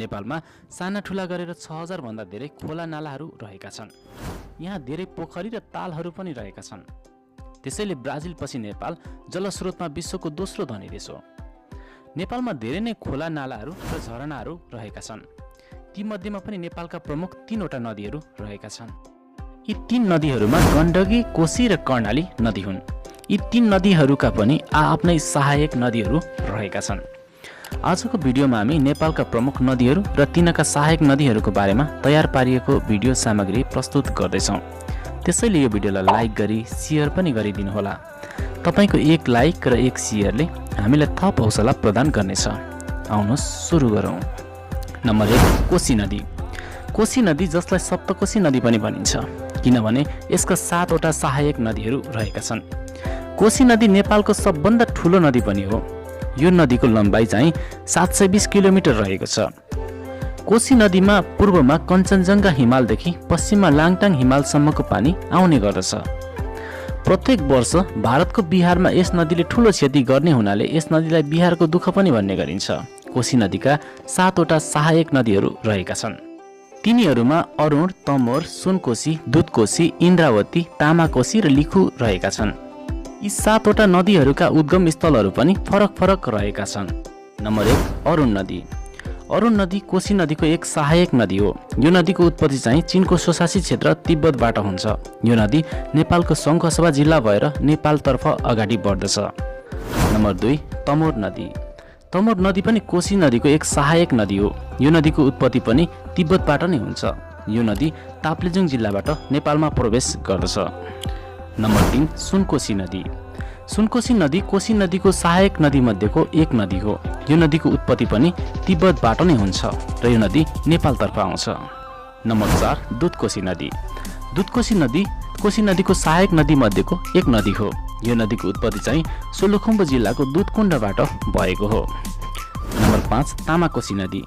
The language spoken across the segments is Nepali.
नेपालमा साना ठुला गरेर 6000 भन्दा धेरै खोला नालाहरू रहेका छन्। यहाँ धेरै पोखरी र तालहरू पनि रहेका छन्। त्यसैले ब्राजिलपछि नेपाल जलस्रोतमा विश्वको दोस्रो धनी देश हो। नेपालमा धेरै नै खोला नालाहरू र झरनाहरू रहेका छन्। ती मध्येमा पनि नेपालका प्रमुख 3 वटा नदीहरू रहेका छन्। यी 3 नदीहरूमा गण्डकी, कोशी र कर्णाली नदी हुन्। यी 3 नदीहरूका पनि आफ्नै सहायक नदीहरू रहेका छन्। आजको भिडियोमा हामी नेपालका प्रमुख नदीहरू र तिनका सहायक नदीहरूको बारेमा तयार पारिएको भिडियो सामग्री प्रस्तुत गर्दैछौँ। त्यसैले यो भिडियोलाई लाइक गरी सेयर पनि गरिदिनु होला। तपाईको एक लाइक र एक सेयरले हामीलाई थप हौसला प्रदान गर्नेछ। आउनुहोस् सुरु गरौँ। नम्बर 1 कोशी नदी। कोशी नदी जसलाई सप्तकोशी नदी पनि भनिन्छ किनभने यसका 7 वटा सहायक नदीहरू रहेका छन्। कोशी नदी नेपालको सबभन्दा ठुलो नदी पनि हो। यो नदीको लम्बाइ चाहिँ 720 किलोमिटर रहेको छ। कोशी नदीमा पूर्वमा कञ्चनजङ्घा हिमालदेखि पश्चिममा लाङटाङ हिमालसम्मको पानी आउने गर्दछ। प्रत्येक वर्ष भारतको बिहारमा यस नदीले ठुलो क्षति गर्ने हुनाले यस नदीलाई बिहारको दुःख पनि भन्ने गरिन्छ। कोशी नदीका 7 वटा सहायक नदीहरू रहेका छन्। तिनीहरूमा अरुण, तमोर, सुनकोशी, दुधकोशी, इन्द्रावती, तामाकोशी र लिखु रहेका छन्। यी 7 वटा नदीहरूका उद्गम स्थलहरू पनि फरक फरक रहेका छन्। नम्बर 1 अरुण नदी। अरुण नदी कोशी नदीको एक सहायक नदी हो। यो नदीको उत्पत्ति चाहिँ चीनको स्वशासी क्षेत्र तिब्बतबाट हुन्छ। यो नदी नेपालको शङ्खसभा जिल्ला भएर नेपालतर्फ अगाडि बढ्दछ। नम्बर 2 तमोर नदी। तमोर नदी पनि कोशी नदीको एक सहायक नदी हो। यो नदीको उत्पत्ति पनि तिब्बतबाट नै हुन्छ। यो नदी ताप्लेजुङ जिल्लाबाट नेपालमा प्रवेश गर्दछ। नम्बर 3 सुनकोशी नदी। सुनकोशी नदी कोशी नदीको सहायक नदी मध्येको एक नदी हो। यो नदीको उत्पत्ति पनि तिब्बतबाट नै हुन्छ र यो नदी नेपालतर्फ आउँछ। नम्बर 4 दुधकोशी नदी। दुधकोशी नदी कोशी नदीको सहायक नदी मध्येको एक नदी हो। यो नदीको उत्पत्ति चाहिँ सोलुखुम्बु जिल्लाको दुधकुण्डबाट भएको हो। नम्बर 5 तामाकोशी नदी।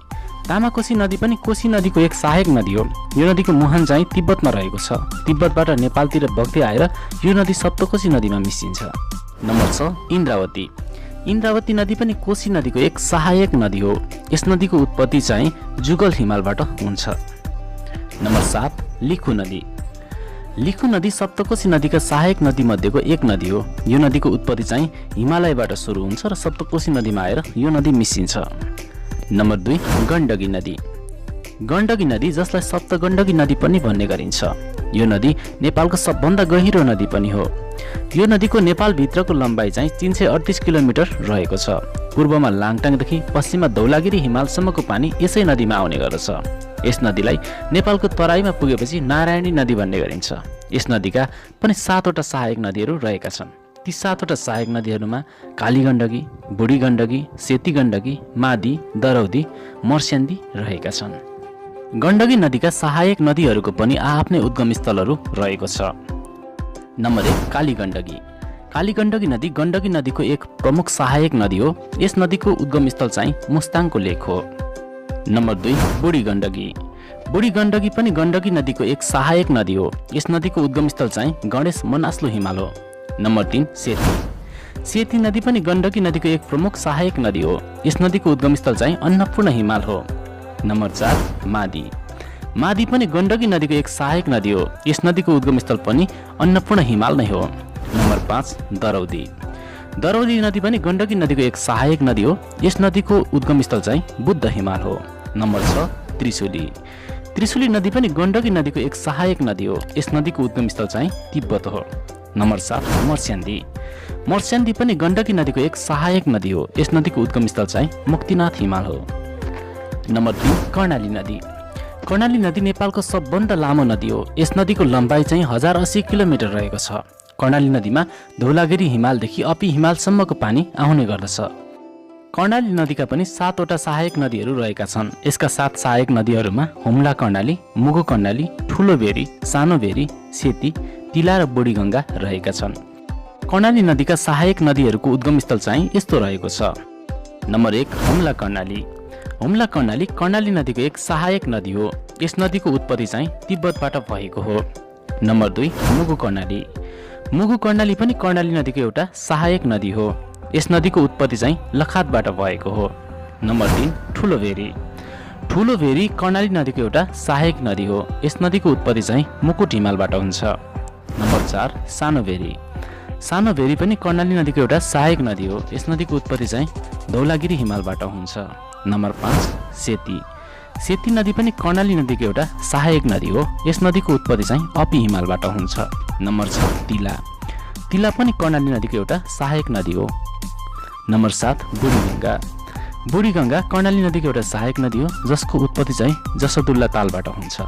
तामाकोशी नदी पनि कोशी नदीको एक सहायक नदी हो। यो नदीको मुहान चाहिँ तिब्बतमा रहेको छ। तिब्बतबाट नेपालतिर बग्दै आएर यो नदी सप्तकोशी नदीमा मिसिन्छ। नम्बर 6 इन्द्रावती। इन्द्रावती नदी पनि कोशी नदीको एक सहायक नदी हो। यस नदीको उत्पत्ति चाहिँ जुगल हिमालबाट हुन्छ। नम्बर 7 लिखु नदी। लिखु नदी सप्तकोशी नदीका सहायक नदी मध्येको एक नदी हो। यो नदीको उत्पत्ति चाहिँ हिमालयबाट सुरु हुन्छ र सप्तकोशी नदीमा आएर यो नदी मिसिन्छ। नम्बर 2 गण्डकी नदी। गण्डकी नदी जसलाई सप्तगण्डकी नदी पनि भन्ने गरिन्छ। यो नदी नेपालको सबभन्दा गहिरो नदी पनि हो। यो नदीको नेपालभित्रको लम्बाइ चाहिँ 338 किलोमिटर रहेको छ। पूर्वमा लाङटाङदेखि पश्चिममा धौलागिरी हिमालसम्मको पानी यसै नदीमा आउने गर्दछ। यस नदीलाई नेपालको तराईमा पुगेपछि नारायणी नदी भन्ने गरिन्छ। यस नदीका पनि 7 वटा सहायक नदीहरू रहेका छन्। ती 7 वटा सहायक नदीहरूमा काली गण्डकी, बुढी गण्डकी, सेती गण्डकी, मादी, दरौदी, मर्स्याङ्दी रहेका छन्। गण्डकी नदीका सहायक नदीहरूको पनि आफ्नै उद्गम स्थलहरू रहेको छ। नम्बर 1 काली गण्डकी। काली गण्डकी नदी गण्डकी नदीको एक प्रमुख सहायक नदी हो। यस नदीको उद्गम स्थल चाहिँ मुस्ताङको लेक हो। नम्बर 2 बुढी गण्डकी। बुढी गण्डकी पनि गण्डकी नदीको एक सहायक नदी हो। यस नदीको उद्गम स्थल चाहिँ गणेश मनास्लु हिमाल हो। नम्बर 3 सेती। सेती नदी पनि गण्डकी नदीको एक प्रमुख सहायक नदी हो। यस नदीको उद्गम स्थल चाहिँ अन्नपूर्ण हिमाल हो। नम्बर 4 मादी। मादी पनि गण्डकी नदीको एक सहायक नदी हो। यस नदीको उद्गम स्थल पनि अन्नपूर्ण हिमाल नै हो। नम्बर 5 दरौदी। दरौदी नदी पनि गण्डकी नदीको एक सहायक नदी हो। यस नदीको उद्गम स्थल चाहिँ बुद्ध हिमाल हो। नम्बर 6 त्रिशुली। त्रिशुली नदी पनि गण्डकी नदीको एक सहायक नदी हो। यस नदीको उद्गम स्थल चाहिँ तिब्बत हो। नम्बर 7 मर्स्याङ्दी। मर्स्याङ्दी पनि गण्डकी नदीको एक सहायक नदी हो। यस नदीको उद्गम स्थल चाहिँ मुक्तिनाथ हिमाल हो। नम्बर 3 कर्णाली नदी। कर्णाली नदी नेपालको सबभन्दा लामो नदी हो। यस नदीको लम्बाइ चाहिँ 1080 किलोमिटर रहेको छ। कर्णाली नदीमा धौलागिरी हिमालदेखि अपी हिमालसम्मको पानी आउने गर्दछ। कर्णाली नदीका पनि 7 वटा सहायक नदीहरू रहेका छन्। यसका 7 सहायक नदीहरूमा हुम्ला कर्णाली, मुगु कर्णाली, ठुलो भेरी, सानो भेरी, सेती, तिला र बुढी गङ्गा रहेका छन्। कर्णाली नदीका सहायक नदीहरूको उद्गम स्थल चाहिँ यस्तो रहेको छ। नम्बर 1 हुम्ला कर्णाली। हुम्ला कर्णाली कर्णाली नदीको एक सहायक नदी हो। यस नदीको उत्पत्ति चाहिँ तिब्बतबाट भएको हो। नम्बर 2 मुगु कर्णाली। मुगु कर्णाली पनि कर्णाली नदीको एउटा सहायक नदी हो। यस नदीको उत्पत्ति चाहिँ लखातबाट भएको हो। नम्बर 3 ठुलो भेरी। ठुलो भेरी कर्णाली नदीको एउटा सहायक नदी हो। यस नदीको उत्पत्ति चाहिँ मुकुट हिमालबाट हुन्छ। नम्बर 4 सानो भेरी। सानो भेरी पनि कर्णाली नदीको एउटा सहायक नदी हो। यस नदीको उत्पत्ति चाहिँ धौलागिरी हिमालबाट हुन्छ। नम्बर 5 सेती। सेती नदी पनि कर्णाली नदीको एउटा सहायक नदी हो। यस नदीको उत्पत्ति चाहिँ अपी हिमालबाट हुन्छ। नम्बर 6 तिला। तिला पनि कर्णाली नदीको एउटा सहायक नदी हो। नम्बर 7 बुढीगङ्गा। बुढीगङ्गा कर्णाली नदीको एउटा सहायक नदी हो, जसको उत्पत्ति चाहिँ जसोदुल्ला तालबाट हुन्छ।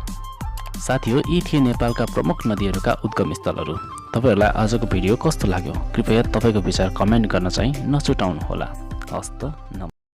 साथीहो, यी थिए नेपालका प्रमुख नदीहरूका उद्गम स्थलहरू। तपाईहरुलाई आजको भिडियो कस्तो लाग्यो? कृपया तपाईको विचार कमेन्ट गर्न चाहिँ नछुटाउनुहोला। हस्त।